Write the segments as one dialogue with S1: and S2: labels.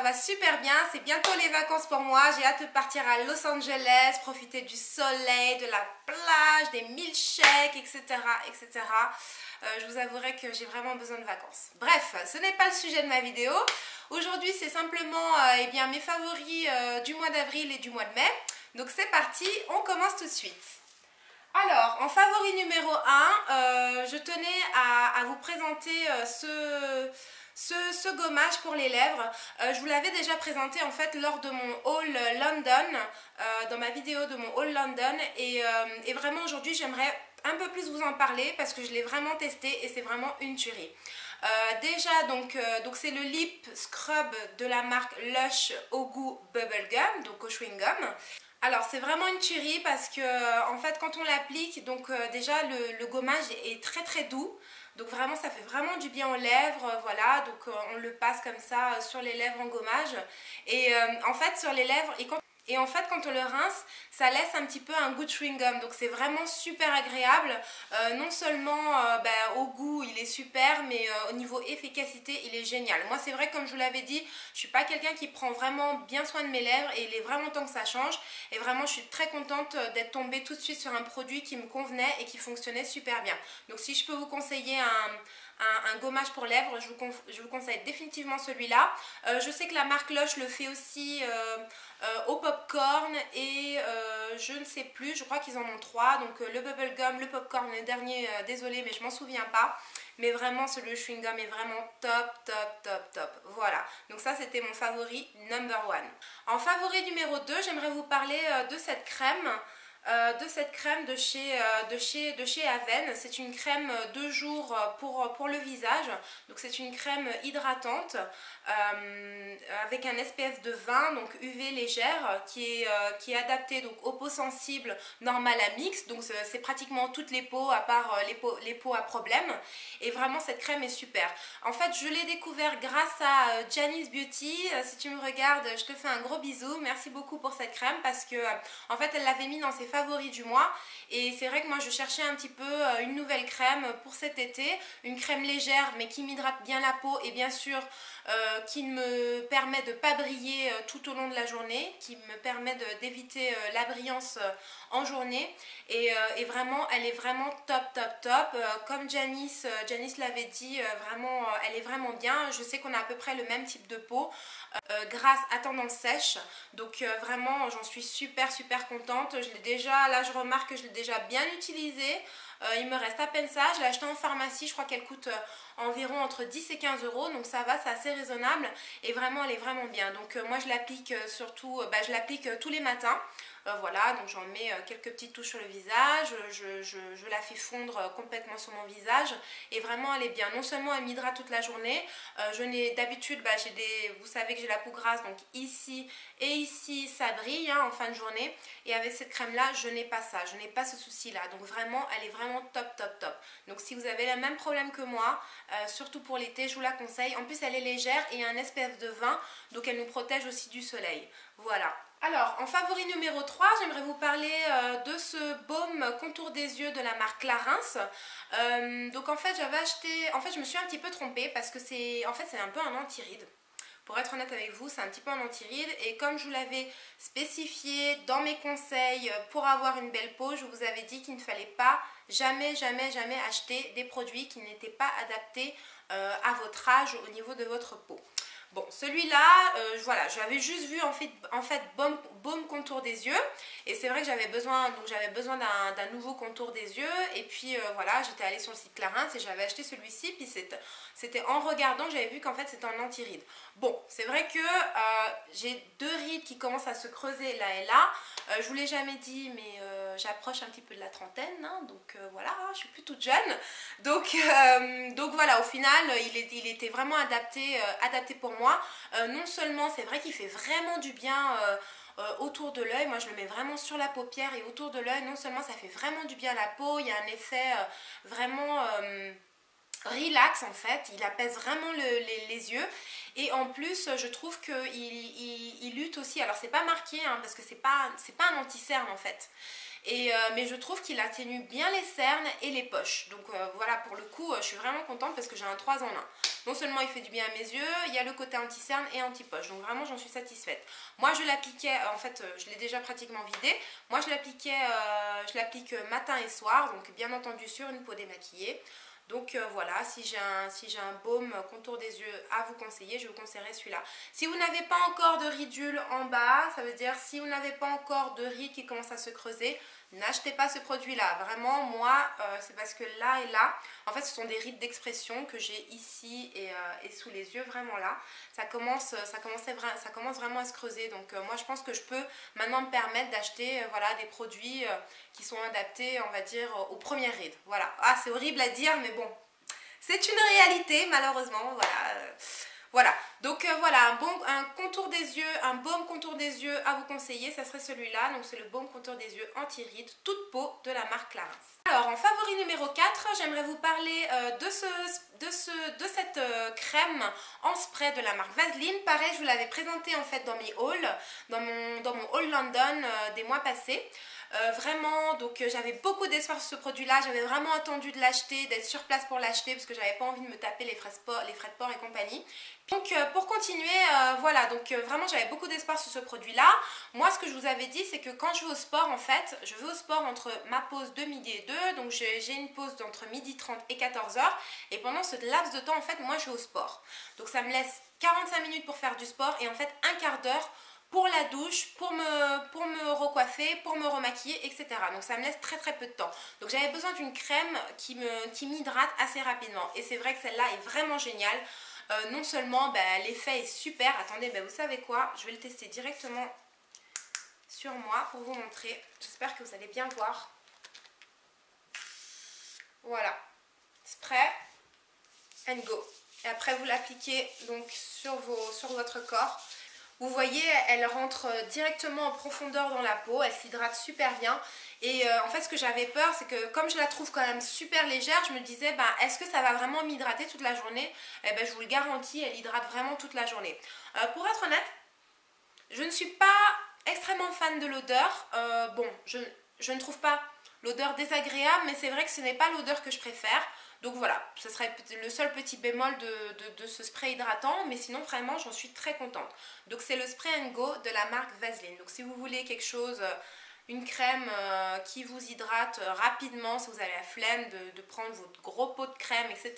S1: va super bien, c'est bientôt les vacances pour moi, j'ai hâte de partir à Los Angeles, profiter du soleil, de la plage, des milkshakes, etc. etc. Je vous avouerai que j'ai vraiment besoin de vacances. Bref, ce n'est pas le sujet de ma vidéo. Aujourd'hui, c'est simplement eh bien, mes favoris du mois d'avril et du mois de mai. Donc c'est parti, on commence tout de suite. Alors, en favori numéro 1, je tenais à vous présenter ce gommage pour les lèvres. Je vous l'avais déjà présenté en fait lors de mon haul London, dans ma vidéo de mon haul London. Et vraiment aujourd'hui, j'aimerais un peu plus vous en parler parce que je l'ai vraiment testé et c'est vraiment une tuerie. Déjà, donc c'est le lip scrub de la marque Lush au goût bubblegum, donc au chewing gum. Alors c'est vraiment une tuerie parce que en fait quand on l'applique, donc déjà le gommage est très très doux. Donc vraiment ça fait vraiment du bien aux lèvres, voilà, donc on le passe comme ça sur les lèvres en gommage. Et en fait sur les lèvres, et en fait quand on le rince, ça laisse un petit peu un goût de chewing gum. Donc c'est vraiment super agréable. Non seulement au goût il est super, mais au niveau efficacité il est génial. Moi c'est vrai, comme je vous l'avais dit, je suis pas quelqu'un qui prend vraiment bien soin de mes lèvres et il est vraiment temps que ça change. Et vraiment je suis très contente d'être tombée tout de suite sur un produit qui me convenait et qui fonctionnait super bien. Donc si je peux vous conseiller un gommage pour lèvres, je vous conseille définitivement celui-là. Je sais que la marque Lush le fait aussi au popcorn et je ne sais plus, je crois qu'ils en ont 3. Donc le bubblegum, le popcorn, le dernier, désolé mais je m'en souviens pas. Mais vraiment celui de chewing gum est vraiment top, top, top, top. Voilà, donc ça c'était mon favori number 1. En favori numéro 2, j'aimerais vous parler de cette crème. De chez Avène. C'est une crème de jour pour le visage. Donc c'est une crème hydratante avec un SPF de 20, donc UV légère, qui est adaptée donc aux peaux sensibles, normales à mixte. Donc c'est pratiquement toutes les peaux à part les peaux à problème. Et vraiment cette crème est super. En fait je l'ai découvert grâce à Janice Beauty. Si tu me regardes, je te fais un gros bisou. Merci beaucoup pour cette crème parce que en fait elle l'avait mis dans ses favoris du mois. Et c'est vrai que moi je cherchais un petit peu une nouvelle crème pour cet été. Une crème légère mais qui m'hydrate bien la peau et bien sûr qui me permet de ne pas briller tout au long de la journée, qui me permet d'éviter la brillance en journée. Et vraiment, elle est vraiment top, top, top. Comme Janice l'avait dit, vraiment, elle est vraiment bien. Je sais qu'on a à peu près le même type de peau grâce à tendance sèche. Donc vraiment, j'en suis super, super contente. Je l'ai déjà, là je remarque que je l'ai déjà bien utilisée. Il me reste à peine ça. Je l'ai acheté en pharmacie, je crois qu'elle coûte environ entre 10 et 15 euros. Donc ça va, c'est assez raisonnable. Et vraiment, elle est vraiment bien. Donc moi je l'applique surtout, je l'applique tous les matins. Voilà, donc j'en mets quelques petites touches sur le visage, je la fais fondre complètement sur mon visage et vraiment elle est bien. Non seulement elle m'hydrate toute la journée, d'habitude, vous savez que j'ai la peau grasse, donc ici et ici ça brille en fin de journée, et avec cette crème là je n'ai pas ça, je n'ai pas ce souci là, donc vraiment elle est vraiment top, top, top. Donc si vous avez le même problème que moi, surtout pour l'été, je vous la conseille. En plus elle est légère et un SPF de 20, donc elle nous protège aussi du soleil. Voilà. Alors, en favori numéro 3, j'aimerais vous parler de ce baume contour des yeux de la marque Clarins. Donc en fait, je me suis un petit peu trompée parce que c'est un peu un anti-rides. Pour être honnête avec vous, c'est un petit peu un anti-rides. Et comme je vous l'avais spécifié dans mes conseils pour avoir une belle peau, je vous avais dit qu'il ne fallait pas jamais, jamais, jamais acheter des produits qui n'étaient pas adaptés à votre âge au niveau de votre peau. Bon, celui-là, voilà, j'avais juste vu en fait baume contour des yeux. Et c'est vrai que j'avais besoin d'un nouveau contour des yeux. Et puis voilà, j'étais allée sur le site Clarins et j'avais acheté celui-ci. Puis c'était en regardant que j'avais vu qu'en fait c'était un anti-ride. Bon, c'est vrai que j'ai 2 rides qui commencent à se creuser là et là. Je vous l'ai jamais dit, mais j'approche un petit peu de la trentaine, hein, donc voilà, je suis plus toute jeune. Donc voilà, au final, il était vraiment adapté pour moi. Non seulement, c'est vrai qu'il fait vraiment du bien autour de l'œil. Moi, je le mets vraiment sur la paupière et autour de l'œil. Non seulement ça fait vraiment du bien à la peau, il y a un effet vraiment relax en fait, il apaise vraiment les yeux. Et en plus je trouve qu'il lutte aussi, alors c'est pas marqué hein, parce que c'est pas un anti-cerne en fait. mais je trouve qu'il atténue bien les cernes et les poches. Donc voilà, pour le coup, je suis vraiment contente parce que j'ai un 3 en 1. Non seulement il fait du bien à mes yeux, il y a le côté anti-cerne et anti-poche. Donc vraiment, j'en suis satisfaite. Moi, je l'appliquais, en fait, je l'ai déjà pratiquement vidé. Moi, je l'applique matin et soir, donc bien entendu sur une peau démaquillée. Donc voilà, si j'ai un baume contour des yeux à vous conseiller, je vous conseillerais celui-là. Si vous n'avez pas encore de ridules en bas, ça veut dire si vous n'avez pas encore de rides qui commencent à se creuser, n'achetez pas ce produit-là. Vraiment, moi, c'est parce que là et là, en fait, ce sont des rides d'expression que j'ai ici et sous les yeux, vraiment là. Ça commence vraiment à se creuser. Donc moi, je pense que je peux maintenant me permettre d'acheter voilà, des produits qui sont adaptés, on va dire, aux premières rides. Voilà. Ah, c'est horrible à dire, mais bon, c'est une réalité, malheureusement. Voilà. Voilà, donc voilà, un contour des yeux, un baume contour des yeux à vous conseiller, ça serait celui-là. Donc c'est le baume contour des yeux anti-rides, toute peau de la marque Clarins. Alors en favori numéro 4, j'aimerais vous parler de cette crème en spray de la marque Vaseline. Pareil, je vous l'avais présenté en fait dans mes hauls, dans mon haul London des mois passés. Vraiment, donc j'avais beaucoup d'espoir sur ce produit-là, j'avais vraiment attendu de l'acheter, d'être sur place pour l'acheter parce que j'avais pas envie de me taper les frais de port et compagnie. Donc pour continuer, voilà, donc vraiment j'avais beaucoup d'espoir sur ce produit-là. Moi ce que je vous avais dit c'est que quand je vais au sport en fait, je vais au sport entre ma pause de midi et 2, donc j'ai une pause d'entre 12h30 et 14h et pendant ce laps de temps en fait moi je vais au sport. Donc ça me laisse 45 minutes pour faire du sport et en fait un quart d'heure pour la douche, pour me recoiffer, pour me remaquiller, etc. Donc ça me laisse très très peu de temps. Donc j'avais besoin d'une crème qui m'hydrate assez rapidement. Et c'est vrai que celle-là est vraiment géniale. Non seulement l'effet est super. Attendez, vous savez quoi? Je vais le tester directement sur moi pour vous montrer. J'espère que vous allez bien voir. Voilà. Spray and go. Et après vous l'appliquez donc sur votre corps. Vous voyez, elle rentre directement en profondeur dans la peau, elle s'hydrate super bien. Et en fait, ce que j'avais peur, c'est que comme je la trouve quand même super légère, je me disais, est-ce que ça va vraiment m'hydrater toute la journée? Eh ben, je vous le garantis, elle hydrate vraiment toute la journée. Pour être honnête, je ne suis pas extrêmement fan de l'odeur. Bon, je ne trouve pas l'odeur désagréable, mais c'est vrai que ce n'est pas l'odeur que je préfère. Donc voilà, ce serait le seul petit bémol de ce spray hydratant, mais sinon vraiment j'en suis très contente. Donc c'est le Spray and Go de la marque Vaseline. Donc si vous voulez quelque chose, une crème qui vous hydrate rapidement, si vous avez la flemme de prendre votre gros pot de crème, etc.,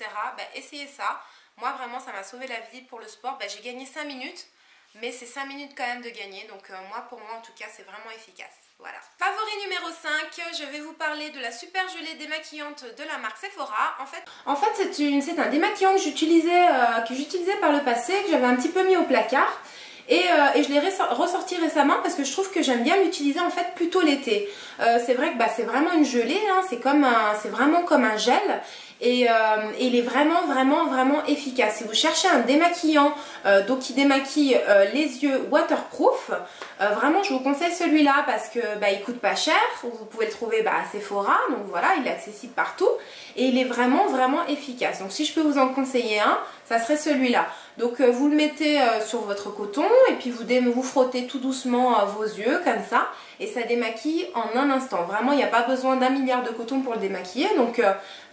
S1: essayez ça. Moi vraiment ça m'a sauvé la vie pour le sport. J'ai gagné 5 minutes, mais c'est 5 minutes quand même de gagner. Donc pour moi en tout cas c'est vraiment efficace. Voilà. Favori numéro 5, je vais vous parler de la super gelée démaquillante de la marque Sephora. En fait c'est un démaquillant que j'utilisais par le passé, que j'avais un petit peu mis au placard. Et je l'ai ressorti récemment parce que je trouve que j'aime bien l'utiliser en fait plutôt l'été. C'est vrai que c'est vraiment une gelée, hein, c'est vraiment comme un gel. Et il est vraiment efficace. Si vous cherchez un démaquillant donc qui démaquille les yeux waterproof, vraiment je vous conseille celui-là parce que il coûte pas cher. Vous pouvez le trouver à Sephora, donc voilà, il est accessible partout et il est vraiment efficace. Donc si je peux vous en conseiller un, ça serait celui-là. Donc vous le mettez sur votre coton et puis vous frottez tout doucement vos yeux comme ça et ça démaquille en un instant. Vraiment, il n'y a pas besoin d'un milliard de coton pour le démaquiller. Donc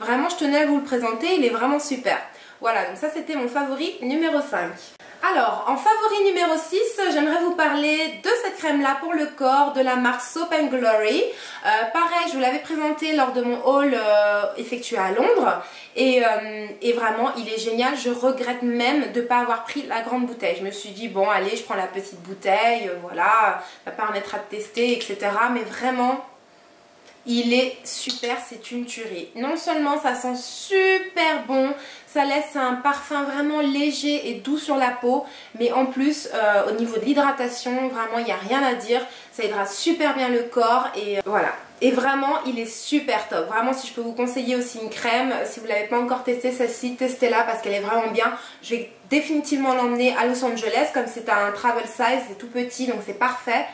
S1: vraiment, je tenais à vous le présenter, il est vraiment super. Voilà, donc ça c'était mon favori numéro 5. Alors, en favori numéro 6, j'aimerais vous parler de cette crème-là pour le corps de la marque Soap & Glory. Pareil, je vous l'avais présenté lors de mon haul effectué à Londres. Et vraiment, il est génial. Je regrette même de ne pas avoir pris la grande bouteille. Je me suis dit, bon, allez, je prends la petite bouteille, voilà, ça permettra de tester, etc. Mais vraiment, il est super, c'est une tuerie. Non seulement ça sent super bon, ça laisse un parfum vraiment léger et doux sur la peau, mais en plus au niveau de l'hydratation, vraiment il n'y a rien à dire. Ça hydrate super bien le corps et voilà. Et vraiment il est super top. Vraiment si je peux vous conseiller aussi une crème, si vous ne l'avez pas encore testée celle-ci, testez-la parce qu'elle est vraiment bien. Je vais définitivement l'emmener à Los Angeles comme c'est un travel size, c'est tout petit donc c'est parfait.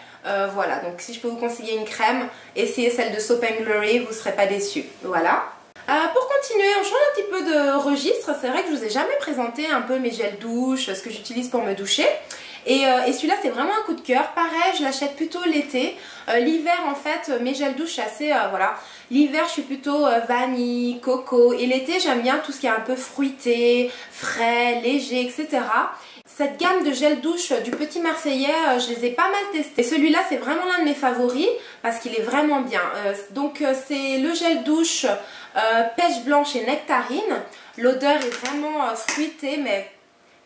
S1: Voilà, donc si je peux vous conseiller une crème, essayez celle de Soap & Glory, vous ne serez pas déçus. Voilà. Pour continuer, on change un petit peu de registre. C'est vrai que je vous ai jamais présenté un peu mes gels douche, ce que j'utilise pour me doucher. Et celui-là c'est vraiment un coup de cœur. Pareil, je l'achète plutôt l'été. L'hiver en fait, mes gels douche c'est assez, voilà. L'hiver je suis plutôt vanille, coco. Et l'été j'aime bien tout ce qui est un peu fruité, frais, léger, etc. Cette gamme de gel douche du Petit Marseillais, je les ai pas mal testés. Et celui-là c'est vraiment l'un de mes favoris parce qu'il est vraiment bien. C'est le gel douche pêche blanche et nectarine. L'odeur est vraiment fruitée mais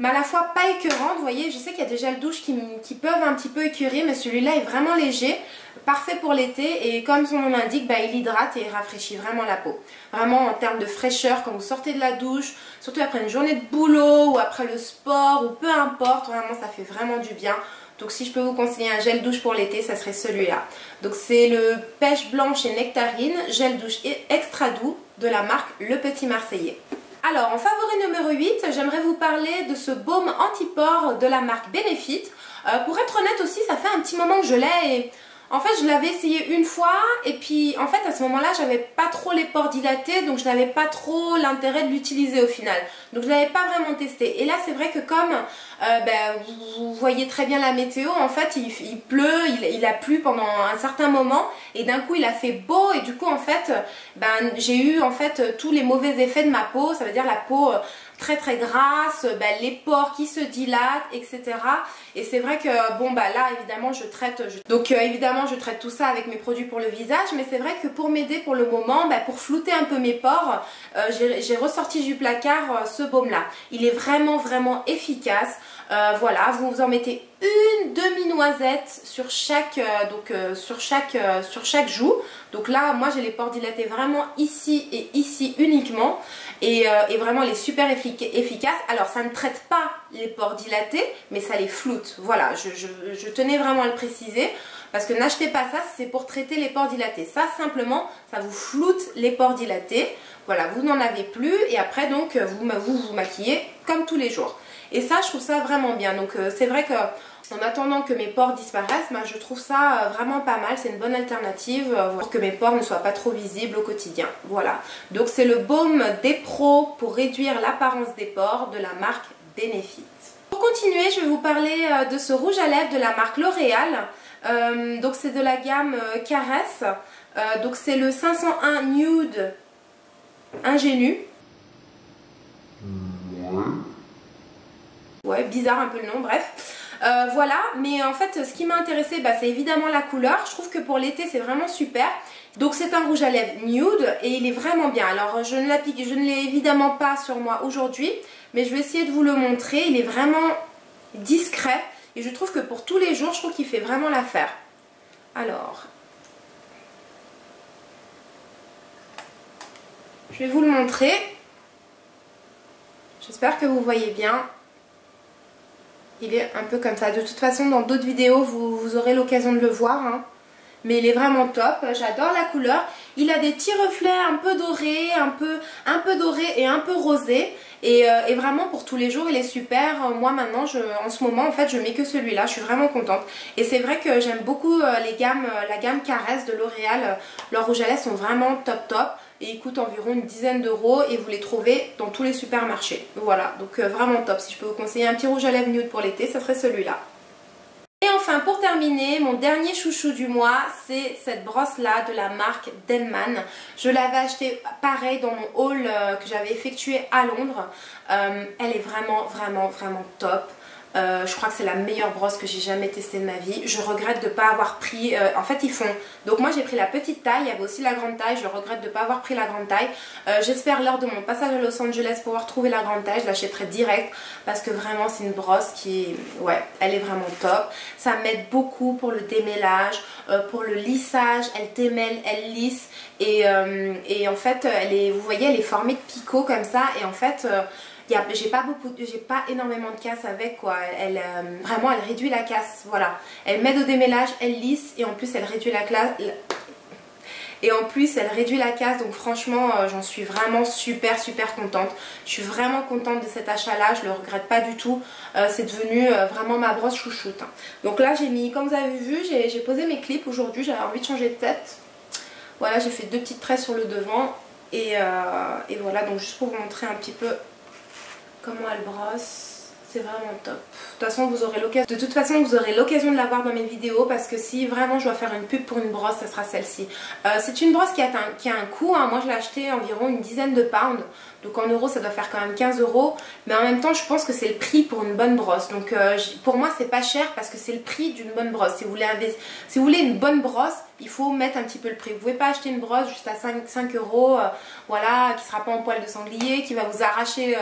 S1: à la fois pas écœurante. Vous voyez, je sais qu'il y a des gels douche qui peuvent un petit peu écœurer, mais celui-là est vraiment léger, parfait pour l'été et comme son nom l'indique, il hydrate et il rafraîchit vraiment la peau. Vraiment en termes de fraîcheur, quand vous sortez de la douche, surtout après une journée de boulot ou après le sport ou peu importe, vraiment ça fait vraiment du bien. Donc si je peux vous conseiller un gel douche pour l'été, ça serait celui-là. Donc c'est le pêche blanche et nectarine, gel douche extra doux de la marque Le Petit Marseillais. Alors en favori numéro 8, j'aimerais vous parler de ce baume anti-pores de la marque Benefit. Pour être honnête aussi, ça fait un petit moment que je l'ai et en fait je l'avais essayé une fois et puis en fait à ce moment-là j'avais pas trop les pores dilatés donc je n'avais pas trop l'intérêt de l'utiliser au final. Donc je l'avais pas vraiment testé. Et là c'est vrai que comme vous voyez très bien la météo, en fait il pleut, il a plu pendant un certain moment et d'un coup il a fait beau et du coup en fait j'ai eu en fait tous les mauvais effets de ma peau, ça veut dire la peau très très grasse, les pores qui se dilatent, etc. Et c'est vrai que là évidemment je traite, évidemment je traite tout ça avec mes produits pour le visage, mais c'est vrai que pour m'aider pour le moment, pour flouter un peu mes pores, j'ai ressorti du placard ce baume là. Il est vraiment vraiment efficace. Voilà, vous en mettez une demi-noisette sur chaque joue. Donc là, moi j'ai les pores dilatés vraiment ici et ici uniquement. Et vraiment, elle est super efficace. Alors, ça ne traite pas les pores dilatés, mais ça les floute. Voilà, je tenais vraiment à le préciser. Parce que n'achetez pas ça, c'est pour traiter les pores dilatés. Ça, simplement, ça vous floute les pores dilatés. Voilà, vous n'en avez plus. Et après, donc, vous maquillez comme tous les jours. Et ça, je trouve ça vraiment bien. Donc, c'est vrai que en attendant que mes pores disparaissent, je trouve ça vraiment pas mal. C'est une bonne alternative pour que mes pores ne soient pas trop visibles au quotidien. Voilà. Donc, c'est le baume des pros pour réduire l'apparence des pores de la marque Benefit. Pour continuer, je vais vous parler de ce rouge à lèvres de la marque L'Oréal. Donc, c'est de la gamme Caresse. Donc, c'est le 501 Nude Ingénu. Ouais, bizarre un peu le nom, bref. Voilà, mais en fait ce qui m'a intéressé c'est évidemment la couleur. Je trouve que pour l'été c'est vraiment super. Donc c'est un rouge à lèvres nude et il est vraiment bien. Alors je ne l'ai évidemment pas sur moi aujourd'hui, mais je vais essayer de vous le montrer. Il est vraiment discret et je trouve que pour tous les jours je trouve qu'il fait vraiment l'affaire. Alors je vais vous le montrer. J'espère que vous voyez bien. Il est un peu comme ça. De toute façon, dans d'autres vidéos, vous aurez l'occasion de le voir. Hein. Mais il est vraiment top. J'adore la couleur. Il a des petits reflets un peu dorés, un peu dorés et un peu rosés. Et vraiment, pour tous les jours, il est super. Moi, maintenant, en ce moment, en fait, je mets que celui-là. Je suis vraiment contente. Et c'est vrai que j'aime beaucoup la gamme Caresse de L'Oréal. Leurs rouges à lèvres sont vraiment top top. Et ils coûtent environ une dizaine d'euros et vous les trouvez dans tous les supermarchés. Voilà, donc vraiment top. Si je peux vous conseiller un petit rouge à lèvres nude pour l'été, ça serait celui-là. Et enfin, pour terminer, mon dernier chouchou du mois, c'est cette brosse-là de la marque Denman. Je l'avais achetée pareil dans mon haul que j'avais effectué à Londres. Elle est vraiment, vraiment, vraiment top. Je crois que c'est la meilleure brosse que j'ai jamais testée de ma vie. Je regrette de ne pas avoir pris... en fait, ils font... Donc moi, j'ai pris la petite taille. Il y avait aussi la grande taille. Je regrette de ne pas avoir pris la grande taille. J'espère lors de mon passage à Los Angeles pouvoir trouver la grande taille. Je l'achèterai direct parce que vraiment, c'est une brosse qui... Ouais, elle est vraiment top. Ça m'aide beaucoup pour le démêlage, pour le lissage. Elle démêle, elle lisse. Et en fait, vous voyez, elle est formée de picots comme ça. Et en fait... j'ai pas énormément de casse avec quoi. Vraiment elle réduit la casse, voilà. Elle m'aide au démêlage, elle lisse et en plus elle réduit la casse. Donc franchement j'en suis vraiment super contente. Je suis vraiment contente de cet achat là, je le regrette pas du tout. C'est devenu vraiment ma brosse chouchoute. Donc là j'ai mis, comme vous avez vu, j'ai posé mes clips aujourd'hui, j'avais envie de changer de tête. Voilà, j'ai fait 2 petites tresses sur le devant et voilà, donc juste pour vous montrer un petit peu comment elle brosse. c'est vraiment top. De toute façon vous aurez l'occasion de la voir dans mes vidéos, parce que si vraiment je dois faire une pub pour une brosse, ça sera celle-ci. C'est une brosse qui a un coût, hein. Moi je l'ai acheté environ une dizaine de pounds, donc en euros ça doit faire quand même 15 €, mais en même temps je pense que c'est le prix pour une bonne brosse. Donc pour moi c'est pas cher, parce que c'est le prix d'une bonne brosse. Si vous voulez une bonne brosse, il faut mettre un petit peu le prix. Vous pouvez pas acheter une brosse juste à 5 €, voilà, qui sera pas en poil de sanglier, qui va vous arracher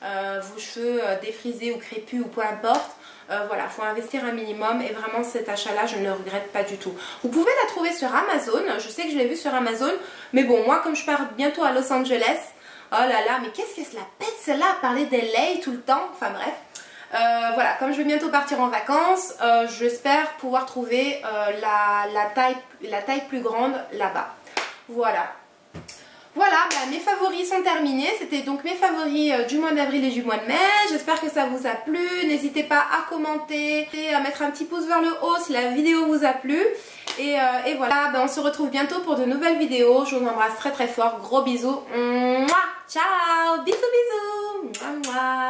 S1: vos cheveux défrisés ou crépus ou peu importe. Voilà, il faut investir un minimum, et vraiment cet achat là je ne le regrette pas du tout. Vous pouvez la trouver sur Amazon, je sais que je l'ai vue sur Amazon, mais bon, moi comme je pars bientôt à Los Angeles, oh là là, mais qu'est-ce qu'elle se la pète celle-là à parler d'LA tout le temps, enfin bref. Voilà, comme je vais bientôt partir en vacances, j'espère pouvoir trouver la taille plus grande là-bas. Voilà. Voilà, bah, mes favoris sont terminés. C'était donc mes favoris du mois d'avril et du mois de mai. J'espère que ça vous a plu. N'hésitez pas à commenter et à mettre un petit pouce vers le haut si la vidéo vous a plu. Et voilà, bah, on se retrouve bientôt pour de nouvelles vidéos. Je vous embrasse très très fort. Gros bisous. Mouah, ciao, bisous bisous. Mouah, mouah.